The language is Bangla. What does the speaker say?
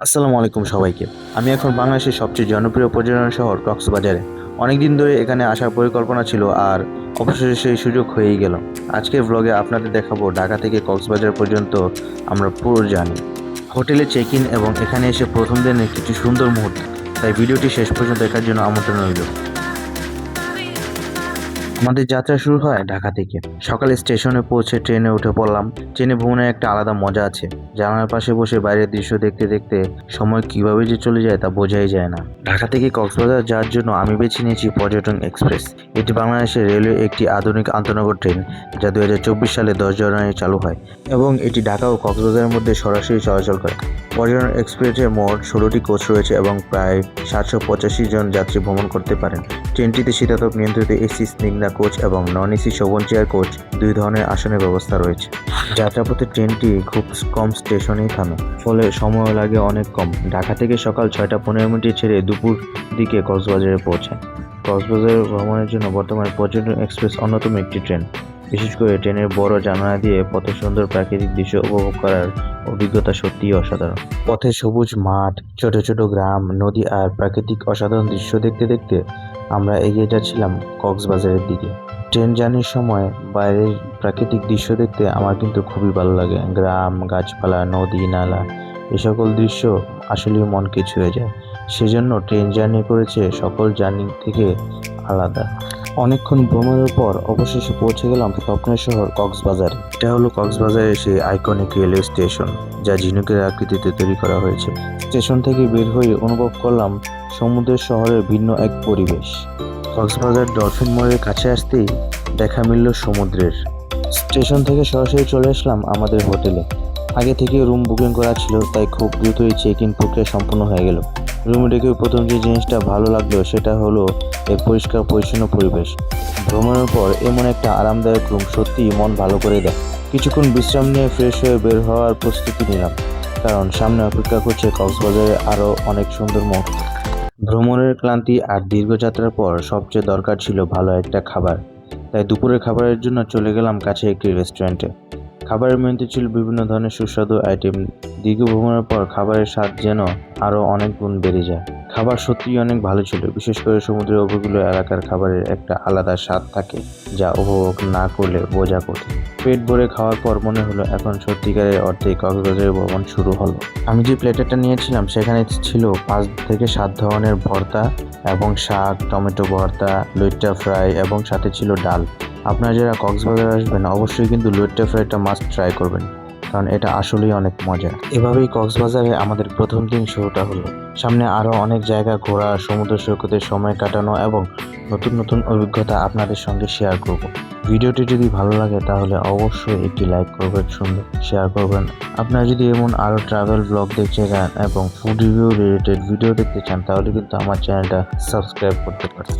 আসসালামু আলাইকুম সবাইকে। আমি এখন বাংলাদেশের সবচেয়ে জনপ্রিয় পর্যটন শহর কক্সবাজারে। অনেকদিন ধরে এখানে আসার পরিকল্পনা ছিল, আর অবশেষে সেই সুযোগ হয়েই গেল। আজকের ব্লগে আপনাদের দেখাবো ঢাকা থেকে কক্সবাজার পর্যন্ত আমরা পুরো জার্নি, হোটেলে চেক ইন এবং এখানে এসে প্রথম দিনের কিছু সুন্দর মুহূর্ত। তাই ভিডিওটি শেষ পর্যন্ত দেখার জন্য আমন্ত্রণ রইল। আমাদের যাত্রা শুরু হয় ঢাকা থেকে। সকালে স্টেশনে পৌঁছে ট্রেনে উঠে পড়লাম। ট্রেনে ভ্রমণের একটা আলাদা মজা আছে। জানালার পাশে বসে বাইরের দৃশ্য দেখতে দেখতে সময় কিভাবে যে চলে যায় তা বোঝাই যায় না। ঢাকা থেকে কক্সবাজার যাওয়ার জন্য আমি বেছে নিয়েছি পর্যটন এক্সপ্রেস। এটি বাংলাদেশের রেলওয়ে একটি আধুনিক আন্তনগর ট্রেন, যা 2024 সালে 10 জানুয়ারি চালু হয় এবং এটি ঢাকা ও কক্সবাজারের মধ্যে সরাসরি চলাচল করে। পর্যটন এক্সপ্রেসে মোট 16টি কোচ রয়েছে এবং প্রায় 785 জন যাত্রী ভ্রমণ করতে পারেন। ট্রেনটিতে শীতাতপ নিয়ন্ত্রিত এসি স্নিগ্ধা কোচ এবং non AC Shovan chair coach, দুই ধরনের আসনের ব্যবস্থা রয়েছে। যাত্রাপথে ট্রেনটি খুব কম স্টেশনেই থামে, ফলে সময় লাগে অনেক কম। ঢাকা থেকে সকাল 6টা 15 মিনিটে ছেড়ে দুপুর দিকে কক্সবাজারে পৌঁছায়। কক্সবাজার ভ্রমণের জন্য বর্তমানে পর্যটন এক্সপ্রেস অন্যতম একটি ট্রেন। বিশেষ করে ট্রেনের বড় জানালা দিয়ে পথে সুন্দর প্রাকৃতিক দৃশ্য উপভোগ করার অভিজ্ঞতা সত্যিই অসাধারণ। পথে সবুজ মাঠ, ছোট ছোট গ্রাম, নদী আর প্রাকৃতিক অসাধারণ দৃশ্য দেখতে দেখতে আমরা এগিয়ে যাচ্ছিলাম কক্সবাজারের দিকে। ট্রেন জার্নির সময় বাইরের প্রাকৃতিক দৃশ্য দেখতে আমার কিন্তু খুবই ভালো লাগে। গ্রাম, গাছপালা, নদী, নালা, এ সকল দৃশ্য আসলেই মনকে ছুঁয়ে যায়। সেজন্য ট্রেন জার্নি করেছে সকল জার্নি থেকে আলাদা। অনেকক্ষণ ভ্রমণের পর অবশেষে পৌঁছে গেলাম স্বপ্নের শহর কক্সবাজারে। এটা হলো কক্সবাজারের সেই আইকনিক রেলওয়ে স্টেশন, যা ঝিনুকের আকৃতিতে তৈরি করা হয়েছে। স্টেশন থেকে বের হয়ে অনুভব করলাম সমুদ্রের শহরের ভিন্ন এক পরিবেশ। কক্সবাজার ডলফিন মোড়ের কাছে আসতেই দেখা মিলল সমুদ্রের। স্টেশন থেকে সরাসরি চলে আসলাম আমাদের হোটেলে। আগে থেকে রুম বুকিং করা ছিল, তাই খুব দ্রুতই চেক ইন প্রক্রিয়া সম্পূর্ণ হয়ে গেল। রুমে ঢুকে প্রথম যে জিনিসটা ভালো লাগলো সেটা হলো এর পরিষ্কার পরিচ্ছন্ন পরিবেশ। ভ্রমণের পর এমন একটা আরামদায়ক রুম সত্যিই মন ভালো করে দেয়। কিছুক্ষণ বিশ্রাম নিয়ে ফ্রেশ হয়ে বের হওয়ার প্রস্তুতি নিলাম, কারণ সামনে অপেক্ষা করছে কক্সবাজারে আরও অনেক সুন্দর মুহূর্ত। ভ্রমণের ক্লান্তি আর দীর্ঘ যাত্রার পর সবচেয়ে দরকার ছিল ভালো একটা খাবার। তাই দুপুরের খাবারের জন্য চলে গেলাম কাছে একটি রেস্টুরেন্টে। খাবারের মেনুতে ছিল বিভিন্ন ধরনের সুস্বাদু আইটেম। দীর্ঘ ভ্রমণের পর খাবারের স্বাদ যেন আরও অনেক গুণ বেড়ে যায়। খাবার সত্যিই অনেক ভালো ছিল, বিশেষ করে সমুদ্রের উপকূলীয় এলাকার খাবারের একটা আলাদা স্বাদ থাকে, যা উপভোগ না করলে বোঝা কঠিন। পেট ভরে খাওয়ার পর মনে হলো এখন সত্যিকারের অর্থে কক্সবাজারের ভ্রমণ শুরু হলো। আমি যে প্লেটারটা নিয়েছিলাম সেখানে ছিল 5 থেকে 7 ধরনের ভর্তা এবং শাক, টমেটো ভর্তা, লইট্টা ফ্রাই এবং সাথে ছিল ডাল। আপনারা যারা কক্সবাজার আসবেন অবশ্যই কিন্তু লইট্টা ফ্রাইটা মাস্ট ট্রাই করবেন, কারণ এটা আসলেই অনেক মজা। এভাবেই কক্সবাজারে আমাদের প্রথম দিন শুরুটা হলো। সামনে আরও অনেক জায়গা ঘোরা, সমুদ্র সৈকতে সময় কাটানো এবং নতুন নতুন অভিজ্ঞতা আপনাদের সঙ্গে শেয়ার করব। ভিডিওটি যদি ভালো লাগে তাহলে অবশ্যই একটি লাইক করবেন, সুন্দর শেয়ার করবেন। আপনারা যদি এমন আরও ট্রাভেল ব্লগ দেখতে চান এবং ফুড রিভিউ রিলেটেড ভিডিও দেখতে চান তাহলে কিন্তু আমার চ্যানেলটা সাবস্ক্রাইব করতে পারেন।